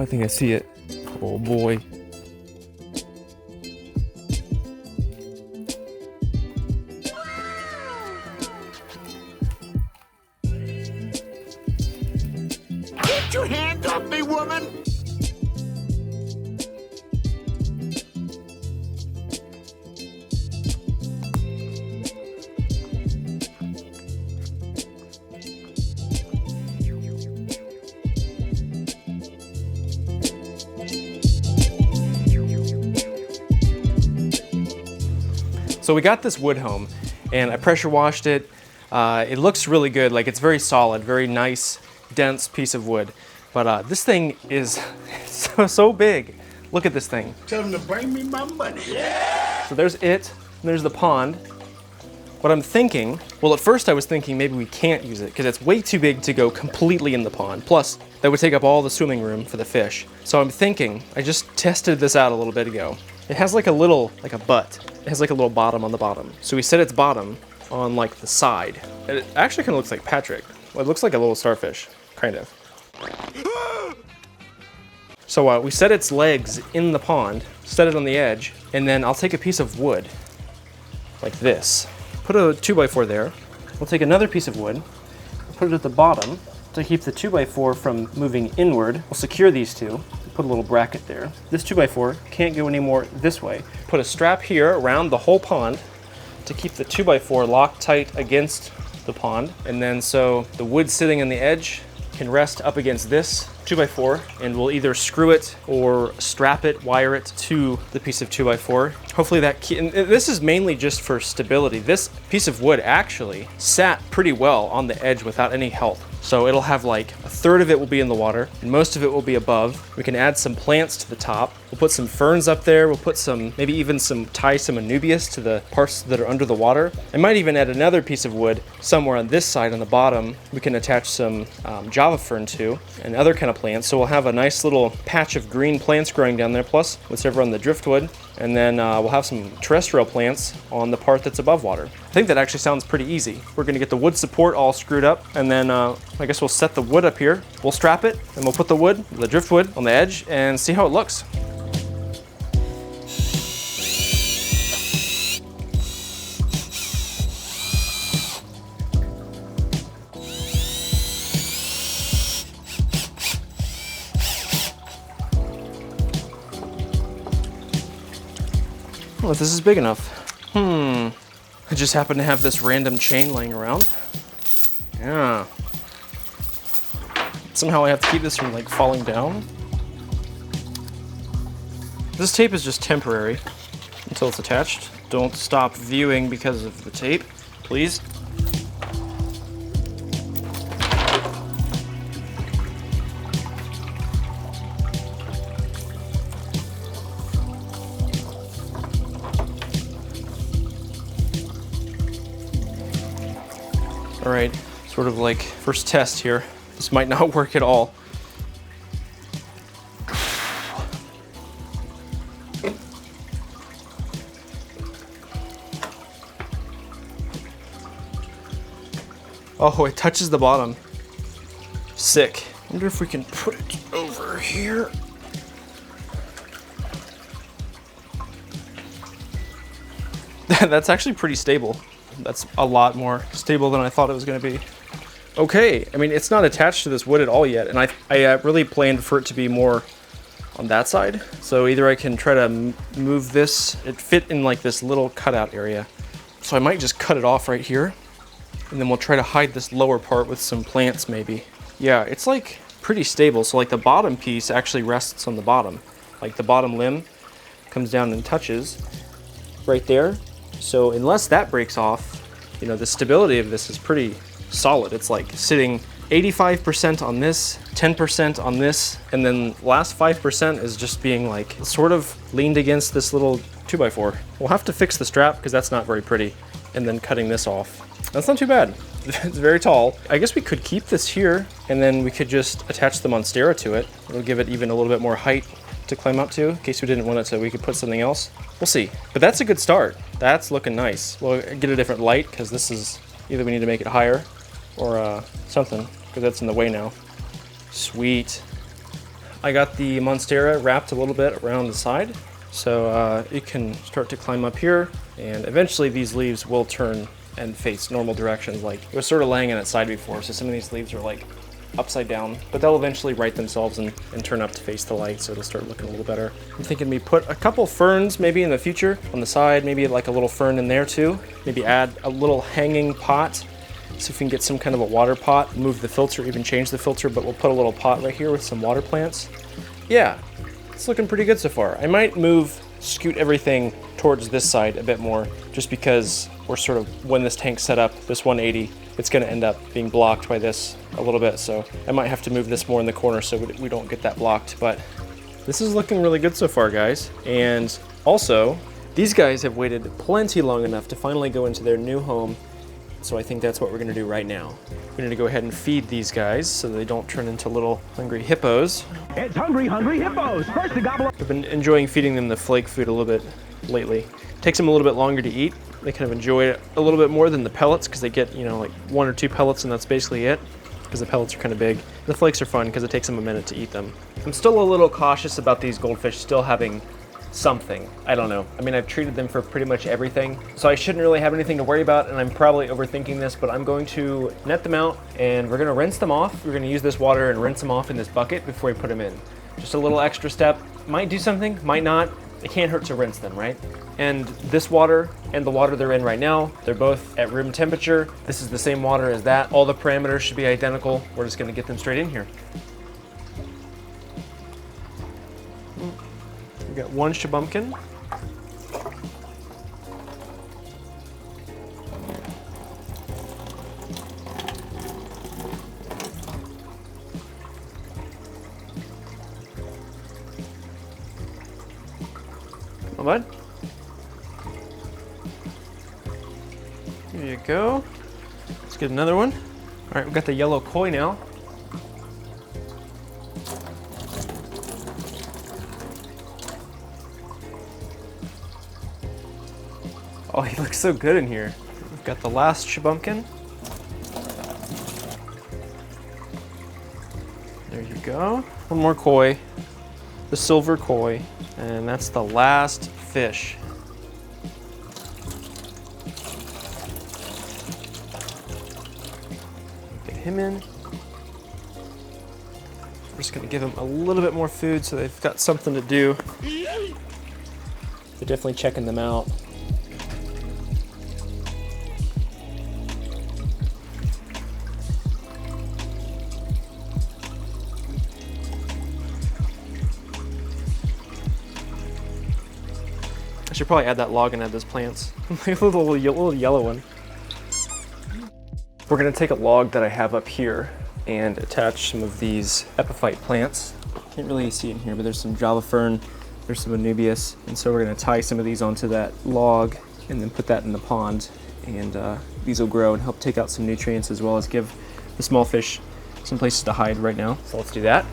Oh, I think I see it. Oh boy. Get your hands off me, woman! So we got this wood home and I pressure washed it. It looks really good, like it's very solid, very nice, dense piece of wood. But this thing is so big. Look at this thing. Tell them to bring me my money. Yeah! So there's it, and there's the pond. What I'm thinking, well, at first I was thinking maybe we can't use it because it's way too big to go completely in the pond. Plus, that would take up all the swimming room for the fish. So I'm thinking, I just tested this out a little bit ago. It has like a butt. It has like a little bottom on the bottom. So we set its bottom on like the side. And it actually kind of looks like Patrick. Well, it looks like a little starfish, kind of. So we set its legs in the pond, set it on the edge, and then I'll take a piece of wood, like this. Put a 2x4 there. We'll take another piece of wood, put it at the bottom to keep the 2x4 from moving inward. We'll secure these two, put a little bracket there. This 2x4 can't go any more this way. Put a strap here around the whole pond to keep the 2x4 locked tight against the pond. And then so the wood sitting on the edge can rest up against this 2x4, and we'll either screw it or strap it, wire it to the piece of 2x4. Hopefully and this is mainly just for stability. This piece of wood actually sat pretty well on the edge without any help. So it'll have like a third of it will be in the water and most of it will be above. We can add some plants to the top. We'll put some ferns up there. We'll put some, maybe even tie some anubias to the parts that are under the water. I might even add another piece of wood somewhere on this side on the bottom. We can attach some Java fern to and other kind of plants. So we'll have a nice little patch of green plants growing down there, plus whatever on the driftwood. And then we'll have some terrestrial plants on the part that's above water. I think that actually sounds pretty easy. We're gonna get the wood support all screwed up, and then I guess we'll set the wood up here. We'll strap it, and we'll put the driftwood on the edge and see how it looks. Well, if this is big enough. I just happen to have this random chain laying around. Yeah. Somehow I have to keep this from like falling down. This tape is just temporary until it's attached. Don't stop viewing because of the tape, please. All right, sort of like first test here. This might not work at all. Oh, it touches the bottom. Sick. I wonder if we can put it over here. That's actually pretty stable. That's a lot more stable than I thought it was going to be. Okay, I mean, it's not attached to this wood at all yet, and I really planned for it to be more on that side. So either I can try to move this, it fit in like this little cutout area. So I might just cut it off right here, and then we'll try to hide this lower part with some plants maybe. Yeah, it's like pretty stable. So like the bottom piece actually rests on the bottom. Like the bottom limb comes down and touches right there. So unless that breaks off, you know, the stability of this is pretty solid. It's like sitting 85% on this, 10% on this, and then last 5% is just being like sort of leaned against this little 2x4. We'll have to fix the strap because that's not very pretty, and then cutting this off. That's not too bad. It's very tall. I guess we could keep this here, and then we could just attach the Monstera to it. It'll give it even a little bit more height to climb up to, in case we didn't want it to, we could put something else. We'll see. But that's a good start. That's looking nice. We'll get a different light, because this is, either we need to make it higher, or something, because that's in the way now. Sweet. I got the Monstera wrapped a little bit around the side, so it can start to climb up here, and eventually these leaves will turn and face normal directions. Like, it was sort of laying on its side before, so some of these leaves are like upside down, but they'll eventually right themselves and turn up to face the light, so it'll start looking a little better. I'm thinking we put a couple ferns maybe in the future on the side, maybe like a little fern in there too. Maybe add a little hanging pot, see if we can get some kind of a water pot, move the filter, even change the filter, but we'll put a little pot right here with some water plants. Yeah, it's looking pretty good so far. I might scoot everything towards this side a bit more, just because we're sort of, when this tank's set up, this 180, it's gonna end up being blocked by this a little bit, so I might have to move this more in the corner so we don't get that blocked. But this is looking really good so far, guys. And also, these guys have waited plenty long enough to finally go into their new home, so I think that's what we're gonna do right now. We're gonna go ahead and feed these guys so they don't turn into little hungry hippos. It's hungry, hungry hippos. First to gobble up. I've been enjoying feeding them the flake food a little bit lately. Takes them a little bit longer to eat. They kind of enjoy it a little bit more than the pellets, because they get, you know, like 1 or 2 pellets and that's basically it, because the pellets are kind of big. The flakes are fun because it takes them a minute to eat them. I'm still a little cautious about these goldfish still having something. I don't know. I mean, I've treated them for pretty much everything, so I shouldn't really have anything to worry about, and I'm probably overthinking this, but I'm going to net them out and we're gonna rinse them off. We're gonna use this water and rinse them off in this bucket before we put them in. Just a little extra step. Might do something, might not. It can't hurt to rinse them, right? And this water and the water they're in right now, they're both at room temperature. This is the same water as that. All the parameters should be identical. We're just gonna get them straight in here. We got 1 shubumpkin. Come on, bud. Here you go. Let's get another one. All right, we've got the yellow koi now. Oh, he looks so good in here. We've got the last shubumpkin. There you go. One more koi, the silver koi, and that's the last fish. Get him in. We're just gonna give him a little bit more food so they've got something to do. They're definitely checking them out. I should probably add that log and add those plants. A little yellow one. We're gonna take a log that I have up here and attach some of these epiphyte plants. Can't really see it in here, but there's some Java fern, there's some anubias, and so we're gonna tie some of these onto that log and then put that in the pond, and these will grow and help take out some nutrients as well as give the small fish some places to hide right now. So let's do that.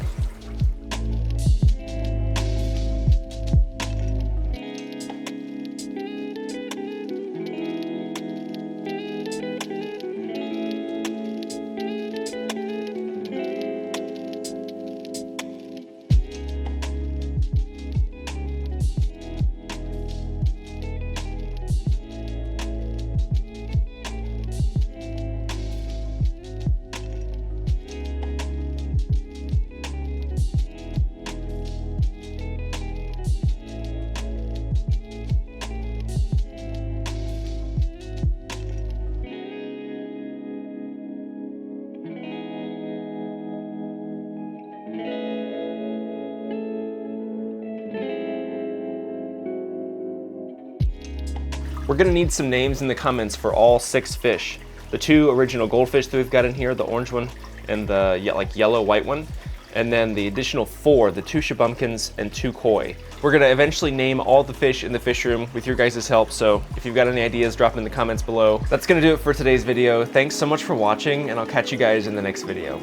We're gonna need some names in the comments for all 6 fish. The 2 original goldfish that we've got in here, the orange one and the yellow white one, and then the additional 4, the 2 shubunkins and 2 koi. We're gonna eventually name all the fish in the fish room with your guys' help, so if you've got any ideas, drop them in the comments below. That's gonna do it for today's video. Thanks so much for watching, and I'll catch you guys in the next video.